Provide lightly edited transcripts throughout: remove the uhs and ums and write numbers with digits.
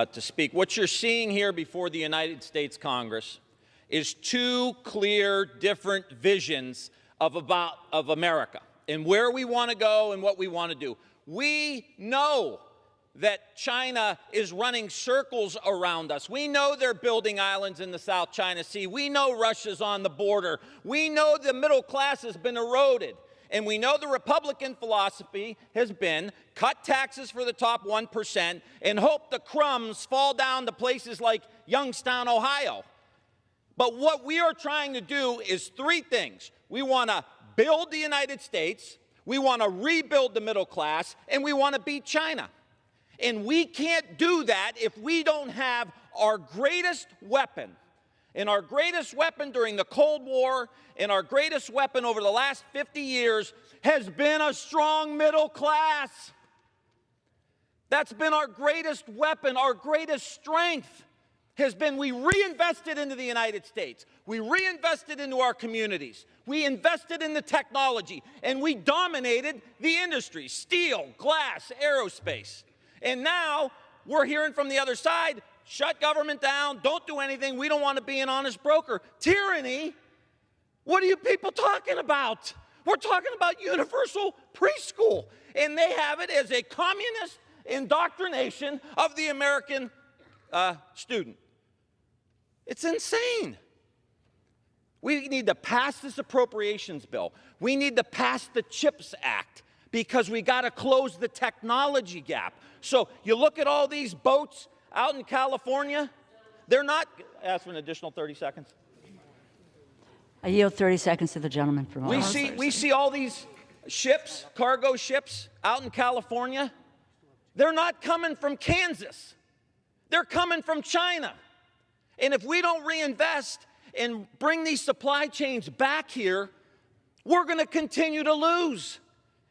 to speak. What you're seeing here before the United States Congress is two clear, different visions of America and where we want to go and what we want to do. We know that China is running circles around us. We know they're building islands in the South China Sea. We know Russia's on the border. We know the middle class has been eroded. And we know the Republican philosophy has been cut taxes for the top 1% and hope the crumbs fall down to places like Youngstown, Ohio. But what we are trying to do is three things. We want to build the United States, we want to rebuild the middle class, and we want to beat China. And we can't do that if we don't have our greatest weapon. And our greatest weapon during the Cold War and our greatest weapon over the last 50 years has been a strong middle class. That's been our greatest weapon, our greatest strength has been we reinvested into the United States. We reinvested into our communities. We invested in the technology, and we dominated the industry, steel, glass, aerospace. And now we're hearing from the other side, shut government down, don't do anything, we don't want to be an honest broker. Tyranny? What are you people talking about? We're talking about universal preschool. And they have it as a communist indoctrination of the American student. It's insane. We need to pass this appropriations bill. We need to pass the CHIPS Act because we got to close the technology gap. So you look at all these boats out in California, they're not, ask for an additional 30 seconds. I yield 30 seconds to the gentleman from Ohio. We see all these ships, cargo ships out in California. They're not coming from Kansas. They're coming from China. And if we don't reinvest and bring these supply chains back here, we're going to continue to lose.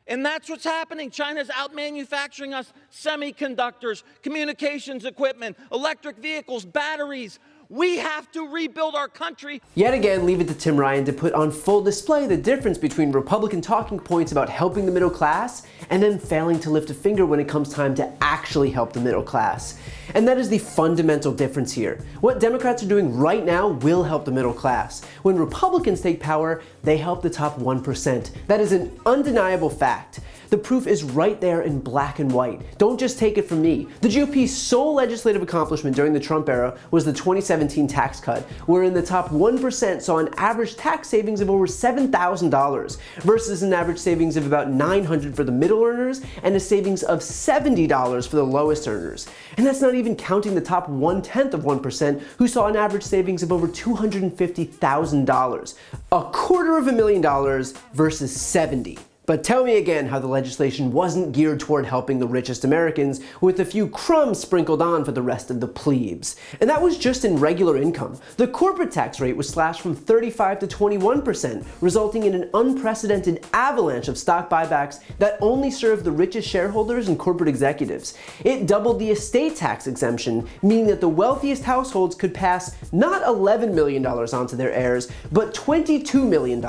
And that's what's happening. China's out-manufacturing us semiconductors, communications equipment, electric vehicles, batteries. We have to rebuild our country. Yet again, leave it to Tim Ryan to put on full display the difference between Republican talking points about helping the middle class and then failing to lift a finger when it comes time to actually help the middle class. And that is the fundamental difference here. What Democrats are doing right now will help the middle class. When Republicans take power, they help the top 1%. That is an undeniable fact. The proof is right there in black and white. Don't just take it from me. The GOP's sole legislative accomplishment during the Trump era was the 2017 tax cut, wherein the top 1% saw an average tax savings of over $7,000 versus an average savings of about $900 for the middle earners and a savings of $70 for the lowest earners. And that's not even counting the top 1/10 of 1% who saw an average savings of over $250,000. $250,000 versus 70. But tell me again how the legislation wasn't geared toward helping the richest Americans, with a few crumbs sprinkled on for the rest of the plebes. And that was just in regular income. The corporate tax rate was slashed from 35% to 21%, resulting in an unprecedented avalanche of stock buybacks that only served the richest shareholders and corporate executives. It doubled the estate tax exemption, meaning that the wealthiest households could pass not $11 million onto their heirs, but $22 million.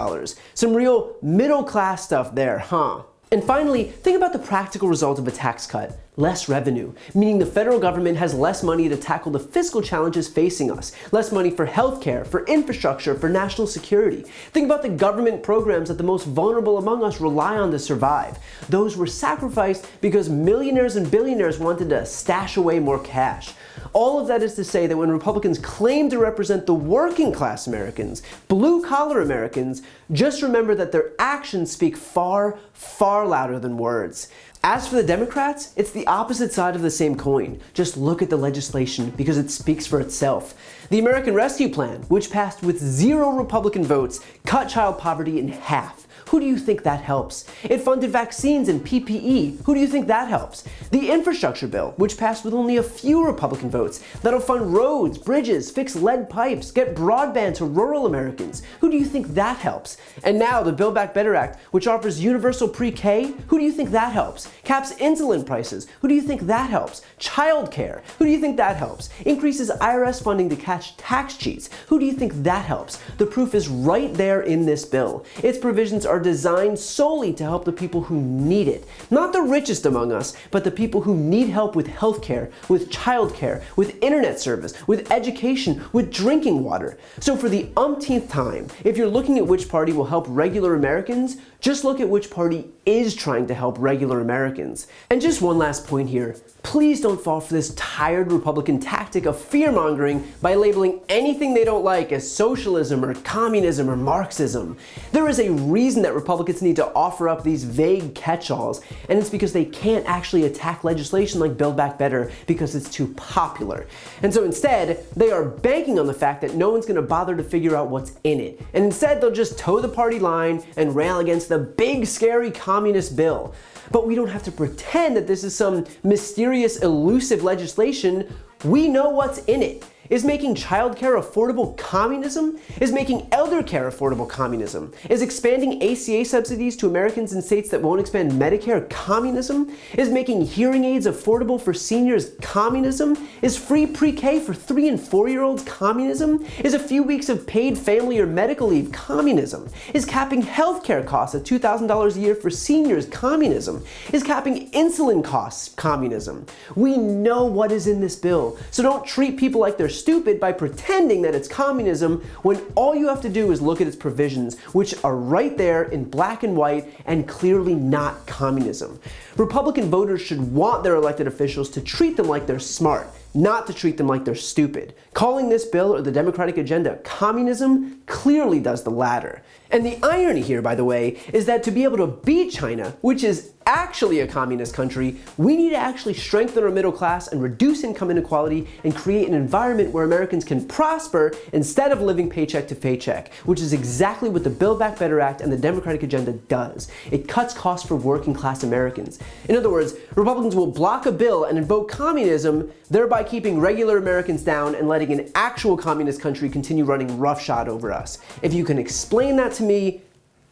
Some real middle-class stuff there. Huh? And finally, think about the practical result of a tax cut. Less revenue, meaning the federal government has less money to tackle the fiscal challenges facing us. Less money for healthcare, for infrastructure, for national security. Think about the government programs that the most vulnerable among us rely on to survive. Those were sacrificed because millionaires and billionaires wanted to stash away more cash. All of that is to say that when Republicans claim to represent the working class Americans, blue-collar Americans, just remember that their actions speak far, far louder than words. As for the Democrats, it's the opposite side of the same coin. Just look at the legislation because it speaks for itself. The American Rescue Plan, which passed with 0 Republican votes, cut child poverty in half. Who do you think that helps? It funded vaccines and PPE. Who do you think that helps? The infrastructure bill, which passed with only a few Republican votes, that'll fund roads, bridges, fix lead pipes, get broadband to rural Americans. Who do you think that helps? And now the Build Back Better Act, which offers universal pre-K. Who do you think that helps? Caps insulin prices. Who do you think that helps? Childcare. Who do you think that helps? Increases IRS funding to catch tax cheats. Who do you think that helps? The proof is right there in this bill. Its provisions are are designed solely to help the people who need it. Not the richest among us, but the people who need help with healthcare, with childcare, with internet service, with education, with drinking water. So for the umpteenth time, if you're looking at which party will help regular Americans, just look at which party is trying to help regular Americans. And just one last point here. Please don't fall for this tired Republican tactic of fear-mongering by labeling anything they don't like as socialism or communism or Marxism. There is a reason that Republicans need to offer up these vague catch-alls, and it's because they can't actually attack legislation like Build Back Better because it's too popular. And so instead, they are banking on the fact that no one's going to bother to figure out what's in it. And instead, they'll just toe the party line and rail against the big, scary communist bill. But we don't have to pretend that this is some mysterious, elusive legislation. We know what's in it. Is making childcare affordable communism? Is making elder care affordable communism? Is expanding ACA subsidies to Americans in states that won't expand Medicare communism? Is making hearing aids affordable for seniors communism? Is free pre-K for 3- and 4-year-olds communism? Is a few weeks of paid family or medical leave communism? Is capping healthcare costs at $2,000 a year for seniors communism? Is capping insulin costs communism? We know what is in this bill, so don't treat people like they're stupid by pretending that it's communism when all you have to do is look at its provisions, which are right there in black and white and clearly not communism. Republican voters should want their elected officials to treat them like they're smart, not to treat them like they're stupid. Calling this bill or the Democratic agenda communism clearly does the latter. And the irony here, by the way, is that to be able to beat China, which is actually a communist country, we need to actually strengthen our middle class and reduce income inequality and create an environment where Americans can prosper instead of living paycheck to paycheck, which is exactly what the Build Back Better Act and the Democratic agenda does. It cuts costs for working class Americans. In other words, Republicans will block a bill and invoke communism, thereby keeping regular Americans down and letting an actual communist country continue running roughshod over us. If you can explain that to me,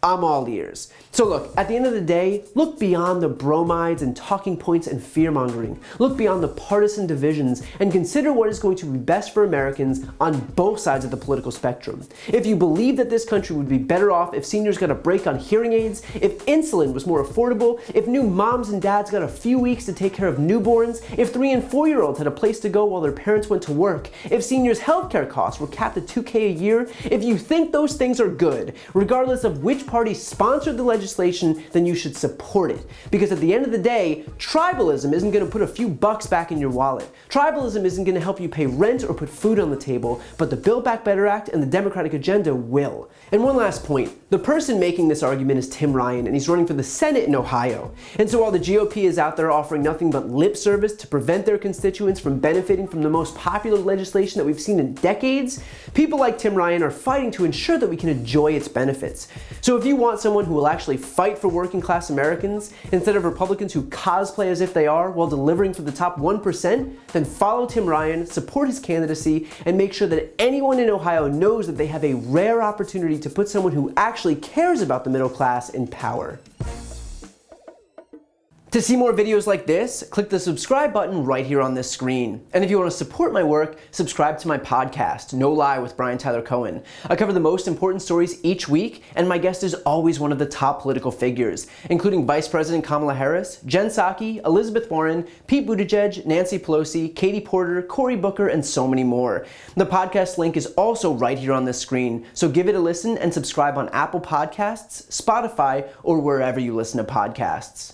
I'm all ears. So look, at the end of the day, look beyond the bromides and talking points and fear-mongering. Look beyond the partisan divisions and consider what is going to be best for Americans on both sides of the political spectrum. If you believe that this country would be better off if seniors got a break on hearing aids, if insulin was more affordable, if new moms and dads got a few weeks to take care of newborns, if 3- and 4-year-olds had a place to go while their parents went to work, if seniors' healthcare costs were capped at $2,000 a year, if you think those things are good, regardless of which party sponsored the legislation, then you should support it. Because at the end of the day, tribalism isn't going to put a few bucks back in your wallet. Tribalism isn't going to help you pay rent or put food on the table, but the Build Back Better Act and the Democratic agenda will. And one last point. The person making this argument is Tim Ryan, and he's running for the Senate in Ohio. And so while the GOP is out there offering nothing but lip service to prevent their constituents from benefiting from the most popular legislation that we've seen in decades, people like Tim Ryan are fighting to ensure that we can enjoy its benefits. So if you want someone who will actually fight for working class Americans instead of Republicans who cosplay as if they are while delivering for the top 1%, then follow Tim Ryan, support his candidacy, and make sure that anyone in Ohio knows that they have a rare opportunity to put someone who actually cares about the middle class in power. To see more videos like this, click the subscribe button right here on this screen. And if you want to support my work, subscribe to my podcast, No Lie with Brian Tyler Cohen. I cover the most important stories each week, and my guest is always one of the top political figures, including Vice President Kamala Harris, Jen Psaki, Elizabeth Warren, Pete Buttigieg, Nancy Pelosi, Katie Porter, Cory Booker, and so many more. The podcast link is also right here on this screen, so give it a listen and subscribe on Apple Podcasts, Spotify, or wherever you listen to podcasts.